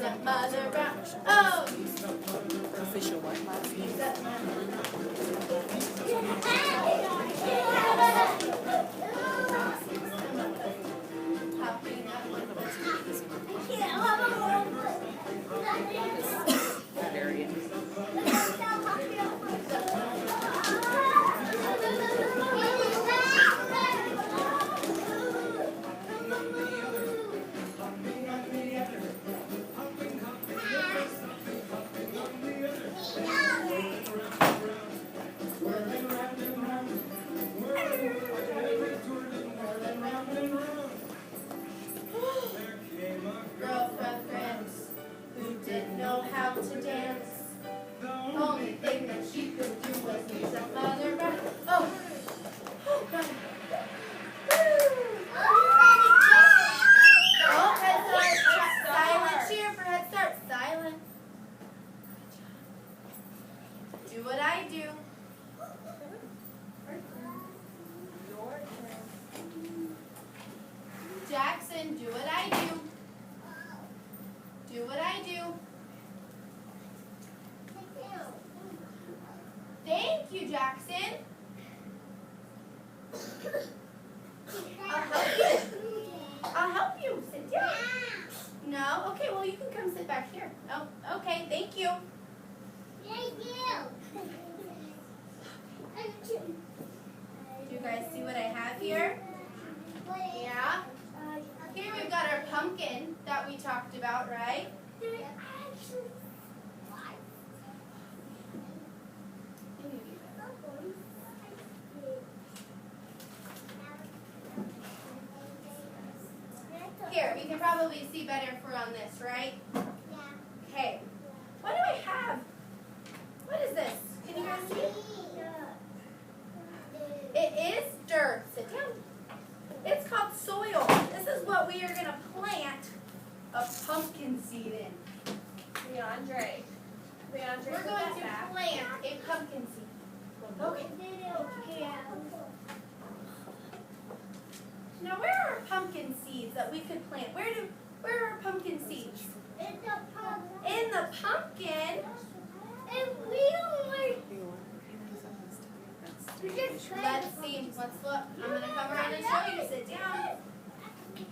up Mother Brown. Oh! Official what? He's up Barbarian. Girlfriend friends who didn't know how to dance. Only thing that she could do was use a Mother Brown. Oh! Oh, God. Oh, Head Start. Silent cheer for Head Start. Silent. Do what I do. Jackson, do what I do. Do what I do. Thank you, Jackson. I'll help you. I'll help you. Sit down. No? Okay, well, you can come sit back here. Oh, okay, thank you. Do you guys see what I have here? Yeah? Here we've got our pumpkin that we talked about, right? Here, we can probably see better if we're on this, right? Okay. What do I have? What is this? Can you guys see? It is dirt. Sit down. It's called soil. This is what we are going to plant a pumpkin seed in. Leandre, We're going to plant a pumpkin seed. Okay. Now, where are pumpkin seeds that we could plant? Where are pumpkin seeds? In the pumpkin. And we only. Let's see. Let's look. I'm going to come around and show you. Sit down.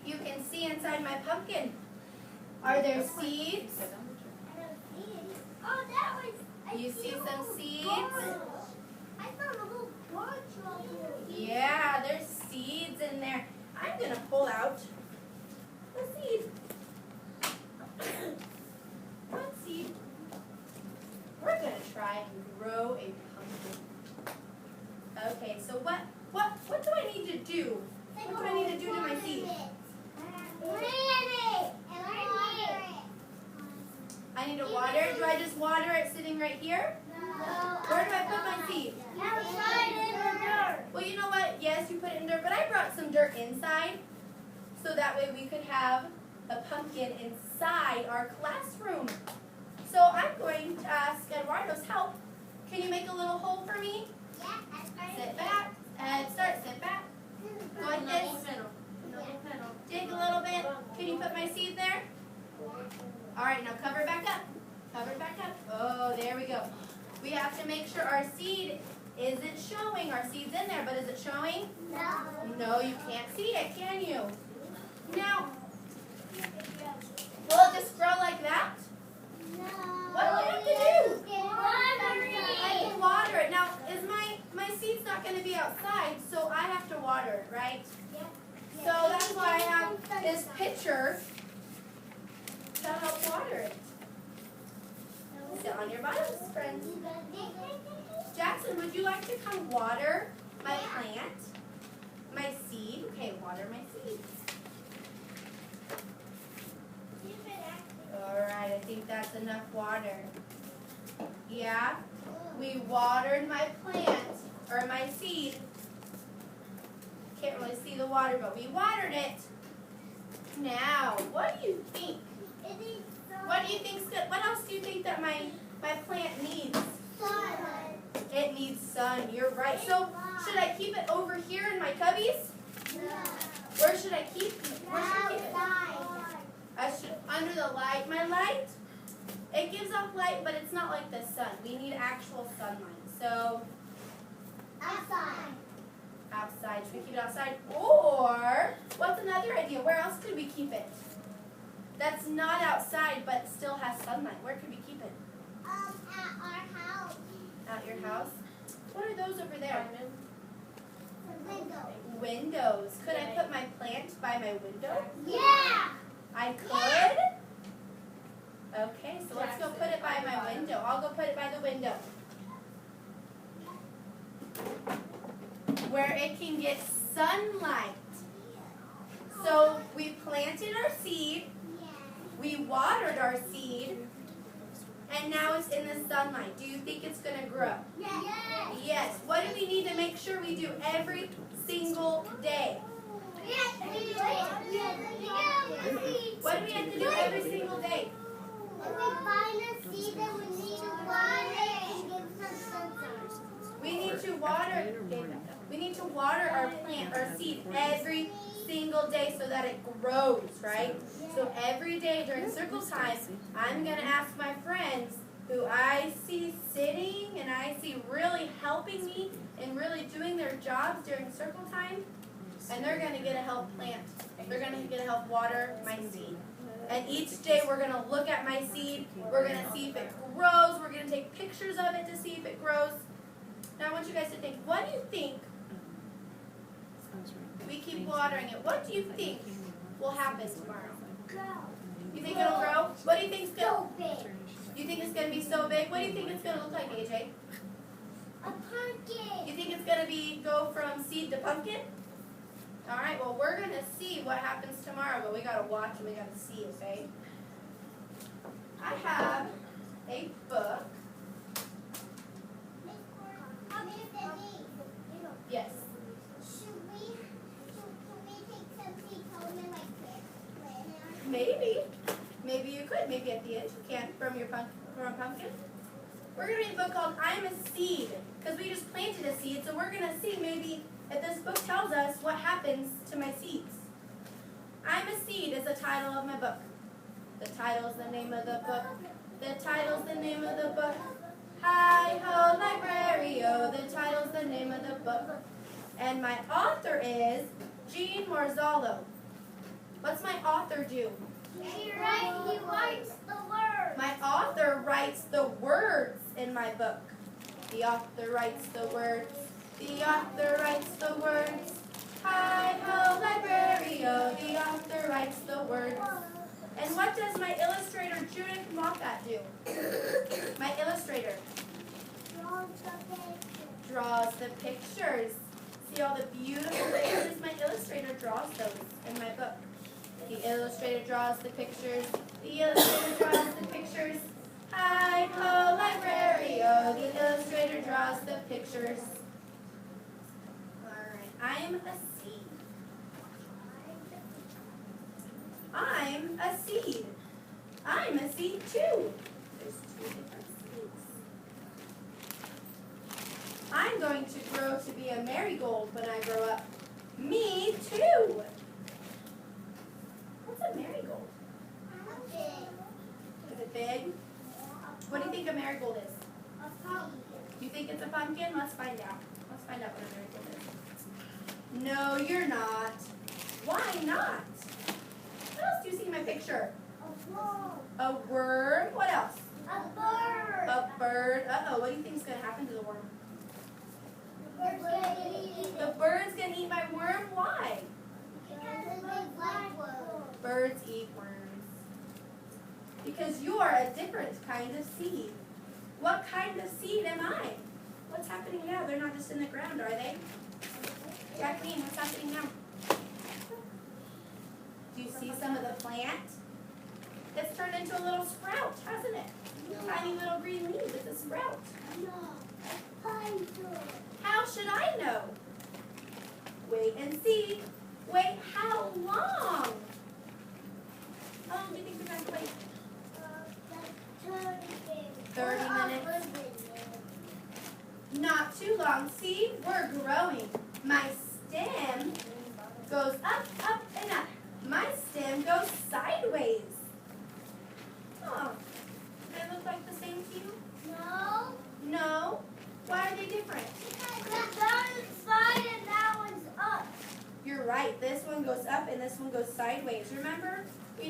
You can see inside my pumpkin. Are there seeds? You see some seeds? Yeah, there's seeds in there. I'm going to pull out a seed. One seed. We're going to try and grow a pumpkin. Okay, so what do I need to do? What do I need to do to my seed? I need to water it. Do I just water it sitting right here? Where do I put my seed? Well, you know what? Yes, you put it in dirt, but I brought some dirt inside so that way we could have a pumpkin inside our classroom. So I'm going to ask Eduardo's help. Can you make a little hole for me? Sit back and start. Sit back. Go like this. Dig a little bit. Can you put my seed there? All right, now cover it back up. Cover it back up. Oh, there we go. We have to make sure our seed isn't showing. Our seed's in there, but is it showing? No, you can't see it, can you? Now, will it just grow like that? What do I have to do? I can water it. Now, is my seed's not going to be outside, so I have to water it, right? So that's why I have this pitcher to help water it. Sit on your bottoms, friends. Jackson, would you like to come water my plant? My seed? Okay, water my seed. Alright, I think that's enough water. Yeah? We watered my plant, or my seed. Can't really see the water, but we watered it. Now, what do you think? What do you think's good? What else do you think that my plant needs? It needs sun. You're right. So should I keep it over here in my cubbies? Where should I keep it? I should under the light. My light, it gives off light, but it's not like the sun. We need actual sunlight. So, Outside. outside. Should we keep it outside? Or, what's another idea? Where else could we keep it? That's not outside, but still has sunlight. Where could we keep it? At our house. At your house? What are those over there? The window. Windows. Could I put my plant by my window? Yeah. I could? Okay, so let's go put it by my window. I'll go put it by the window. Where it can get sunlight. So we planted our seed, we watered our seed, and now it's in the sunlight. Do you think it's going to grow? Yes. Yes. What do we need to make sure we do every single day? Yes. What do we have to do every single day? If we find a seed, then we need to water it and give some sunshine. We need to water our plant, our seed, every single day so that it grows, right? So every day during circle time, I'm going to ask my friends who I see sitting and I see really helping me and really doing their jobs during circle time, and they're going to get to help plant. They're going to get to help water my seed. And each day we're going to look at my seed. We're going to see if it grows. We're going to take pictures of it to see if it grows. Now I want you guys to think, what do you think? We keep watering it. What do you think will happen tomorrow? You think it'll grow? What do you think it's going So big. to? You think it's going to be so big? What do you think it's going to look like, AJ? A pumpkin. You think it's going to go from seed to pumpkin? All right, well, we're going to see what happens tomorrow, but we got to watch and we got to see, okay? I have a book. Yes. Should we take some seeds home and like plant it? Maybe. Maybe you could. Maybe at the end you can from a pumpkin. We're going to read a book called I'm a Seed, because we just planted a seed, so we're going to see maybe if this book tells us what happens to my seeds. I'm a Seed is the title of my book. The title is the name of the book. The title's the name of the book. Hi-ho, library-o, the title's the name of the book. And my author is Jean Marzallo. What's my author do? He writes the word. My author writes the words in my book. The author writes the words. The author writes the words. Hi-ho, library-o, the author writes the words. And what does my illustrator, Judith Moffat, do? My illustrator draws the pictures. See all the beautiful pictures? My illustrator draws those in my book. The illustrator draws the pictures. The illustrator draws the pictures. Hi-ho, library-o, the illustrator draws the pictures. Alright, I'm a seed. I'm a seed. I'm a seed too. There's two different seeds. I'm going to grow to be a marigold when I grow up. Me too. What's a marigold? Is it big? What do you think a marigold is? You think it's a pumpkin? Let's find out. Let's find out what a marigold is. No, you're not. Why not? What else do you see in my picture? A worm. What else? A bird. A bird. Uh-oh, what do you think is going to happen to the worm? The bird's going to eat my worm? Why? Birds eat worms. Because you are a different kind of seed. What kind of seed am I? What's happening now? They're not just in the ground, are they? Jacqueline, what's happening now? Do you see some of the plant? It's turned into a little sprout, hasn't it? Tiny little green leaves. It's a sprout. How should I know? Wait and see. Wait, how long? How long do you think we're going to wait? 30 minutes. Not too long. See, we're growing. My stem goes up, up, and up. My stem goes sideways.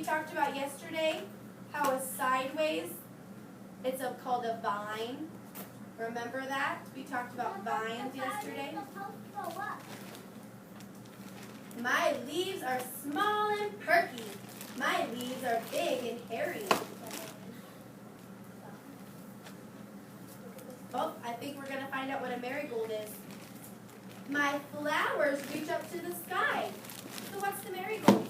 we talked about yesterday how a sideways, it's called a vine. Remember that? We talked about vines yesterday. My leaves are small and perky. My leaves are big and hairy. Oh, I think we're going to find out what a marigold is. My flowers reach up to the sky. So what's the marigold?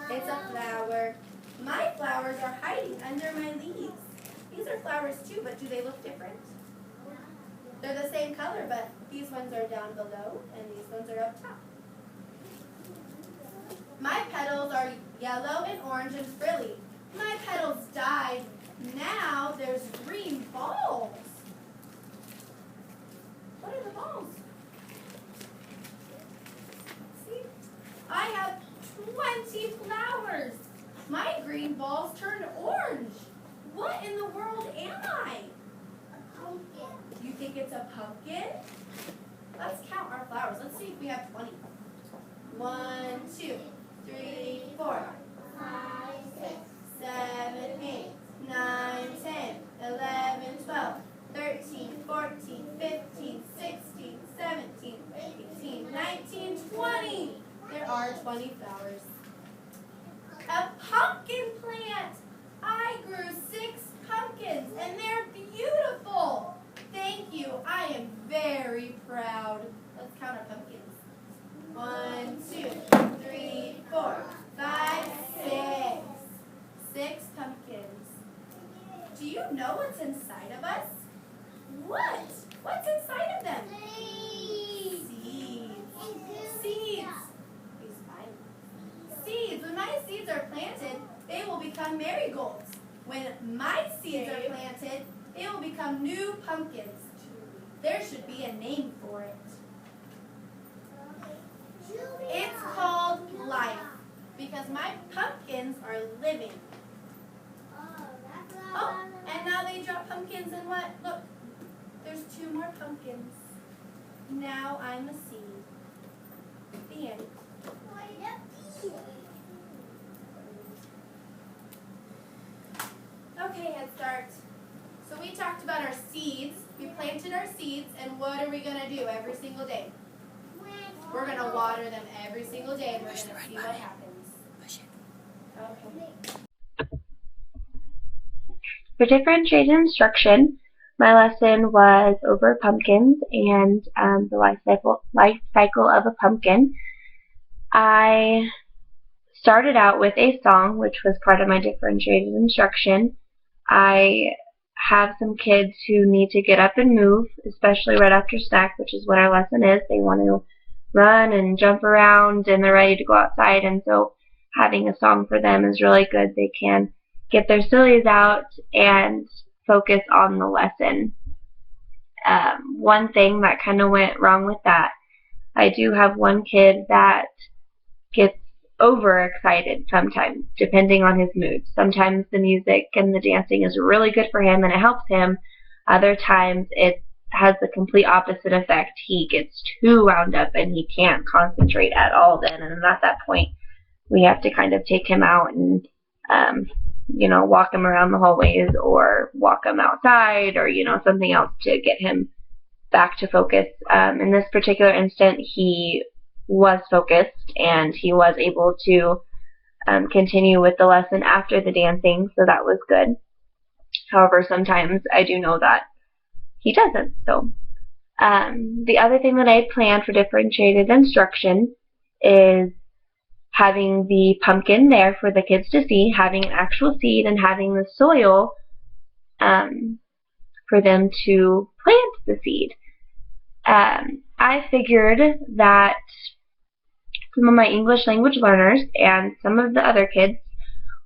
It's a flower. My flowers are hiding under my leaves. These are flowers too, but do they look different? They're the same color, but these ones are down below and these ones are up top. My petals are yellow and orange and frilly. My petals died. Now there's green balls. What are the balls? See? I have 20 flowers. My green balls turned orange. What in the world am I? A pumpkin. You think it's a pumpkin? Let's count our flowers. Let's see if we have 20. 1, 2, 3, 4, 5, 6, 7, 8, 9, 10, 11, 12, 13, 14, 15, 16, 17, 18, 19, 20. There are 20 flowers. A pumpkin plant. I grew 6 pumpkins and they're beautiful. Thank you. I am very proud. Let's count our pumpkins. 1, 2, 3, 4, 5, 6. 6 pumpkins. Do you know what's inside of us? What? What's inside of them? seeds. Seeds. Seeds. Seeds. When my seeds are planted, they will become marigolds. When my seeds are planted, they will become new pumpkins. There should be a name for it. It's called life because my pumpkins are living. Oh, and now they drop pumpkins and what? Look, there's 2 more pumpkins. Now I'm a seed. The end. Okay, Head Start. So we talked about our seeds. We planted our seeds, and what are we going to do every single day? We're going to water them every single day, and we're going to see what happens. Okay. For differentiated instruction, my lesson was over pumpkins and the life cycle of a pumpkin. I started out with a song, which was part of my differentiated instruction. I have some kids who need to get up and move, especially right after snack, which is what our lesson is. They want to run and jump around and they're ready to go outside, and so having a song for them is really good. They can get their sillies out and focus on the lesson. One thing that kind of went wrong with that, I do have one kid that gets overexcited sometimes, depending on his mood. Sometimes the music and the dancing is really good for him and it helps him. Other times it has the complete opposite effect. He gets too wound up and he can't concentrate at all then, and at that point we have to kind of take him out and walk him around the hallways or walk him outside or something else to get him back to focus. In this particular instant, he was focused and he was able to continue with the lesson after the dancing, so that was good. However, sometimes I do know that he doesn't. So the other thing that I had planned for differentiated instruction is having the pumpkin there for the kids to see, having an actual seed, and having the soil for them to plant the seed. I figured that some of my English language learners and some of the other kids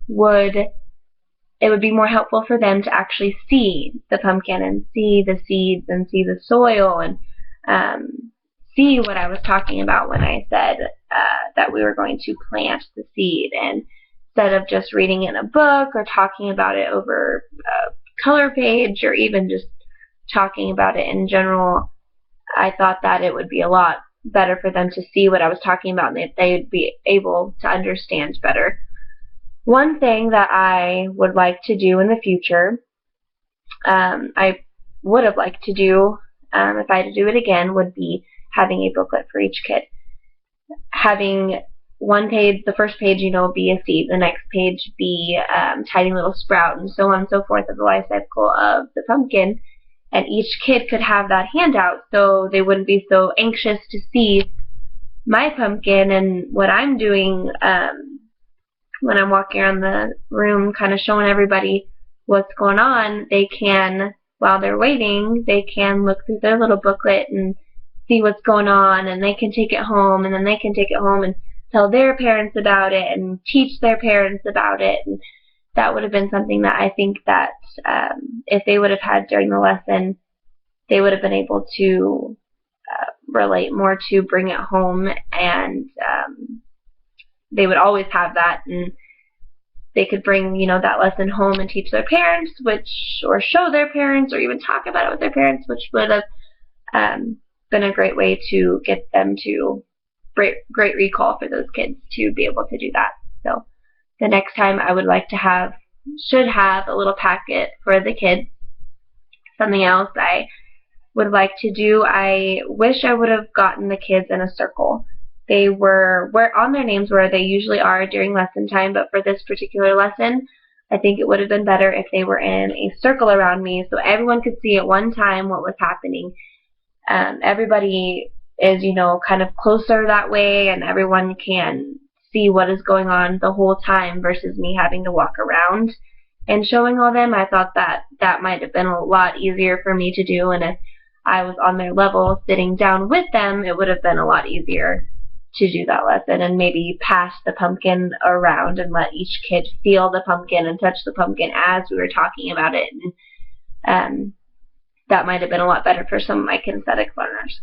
it would be more helpful for them to actually see the pumpkin and see the seeds and see the soil and see what I was talking about when I said that we were going to plant the seed. And instead of just reading in a book or talking about it over a color page or even just talking about it in general, I thought that it would be a lot better for them to see what I was talking about and that they would be able to understand better. One thing that I would like to do in the future, I would have liked to do, if I had to do it again, would be having a booklet for each kid. Having one page, the first page, be a seed, the next page be tiny little sprout, and so on and so forth of the life cycle of the pumpkin. And each kid could have that handout, so they wouldn't be so anxious to see my pumpkin and what I'm doing when I'm walking around the room, kind of showing everybody what's going on. They can, while they're waiting, they can look through their little booklet and see what's going on, and they can take it home, and then they can take it home and tell their parents about it and teach their parents about it. And that would have been something that I think that if they would have had during the lesson, they would have been able to relate more to, bring it home, and they would always have that, and they could bring that lesson home and teach their parents, or show their parents, or even talk about it with their parents, which would have been a great way to get them to great recall for those kids to be able to do that. So the next time I would like to should have a little packet for the kids. Something else I would like to do, I wish I would have gotten the kids in a circle. They were on their names where they usually are during lesson time, but for this particular lesson, I think it would have been better if they were in a circle around me so everyone could see at one time what was happening. Everybody is, kind of closer that way, and everyone can see what is going on the whole time versus me having to walk around and showing all them. I thought that might have been a lot easier for me to do, and if I was on their level sitting down with them, it would have been a lot easier to do that lesson and maybe pass the pumpkin around and let each kid feel the pumpkin and touch the pumpkin as we were talking about it. And that might have been a lot better for some of my kinesthetic learners.